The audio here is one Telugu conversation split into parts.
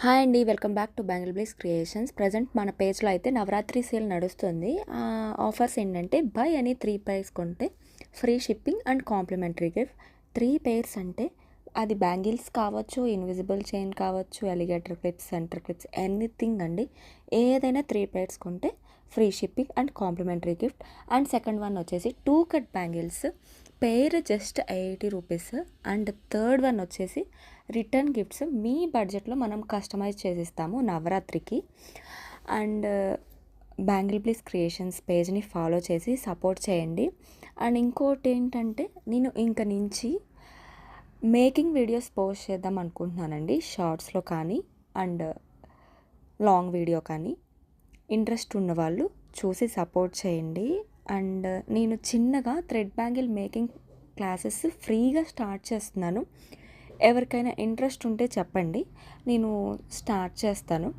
హాయ్ అండి. Welcome back to bangle bliss creations. Present మన పేజ్లో అయితే నవరాత్రి సేల్ నడుస్తుంది. ఆఫర్స్ ఏంటంటే బై అని 3 పైర్స్ కొంటే free shipping and complementary gift. 3 pairs అంటే అది బ్యాంగిల్స్ కావచ్చు, ఇన్విజిబుల్ చైన్ కావచ్చు, alligator clips, centre clips, anything అండి. ఏదైనా 3 పైర్స్ కొంటే free shipping and complementary gift. And second one వచ్చేసి 2 cut bangles pair just 80 rupees. And third one వచ్చేసి రిటర్న్ గిఫ్ట్స్ మీ బడ్జెట్లో మనం కస్టమైజ్ చేసిస్తాము నవరాత్రికి. అండ్ బ్యాంగిల్ బ్లిస్ క్రియేషన్స్ పేజ్ని ఫాలో చేసి సపోర్ట్ చేయండి. అండ్ ఇంకోటి ఏంటంటే నేను ఇంక నుంచి మేకింగ్ వీడియోస్ పోస్ట్ చేద్దాం అనుకుంటున్నానండి, షార్ట్స్లో కానీ అండ్ లాంగ్ వీడియో కానీ. ఇంట్రెస్ట్ ఉన్నవాళ్ళు చూసి సపోర్ట్ చేయండి. అండ్ నేను చిన్నగా థ్రెడ్ బ్యాంగిల్ మేకింగ్ క్లాసెస్ ఫ్రీగా స్టార్ట్ చేస్తున్నాను. ఎవరికైనా ఇంట్రెస్ట్ ఉంటే చెప్పండి, నేను స్టార్ట్ చేస్తాను.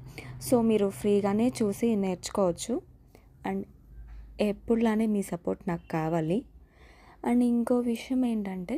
సో మీరు ఫ్రీగానే చూసి నేర్చుకోవచ్చు. అండ్ ఎప్పుడులానే మీ సపోర్ట్ నాకు కావాలి. అండ్ ఇంకో విషయం ఏంటంటే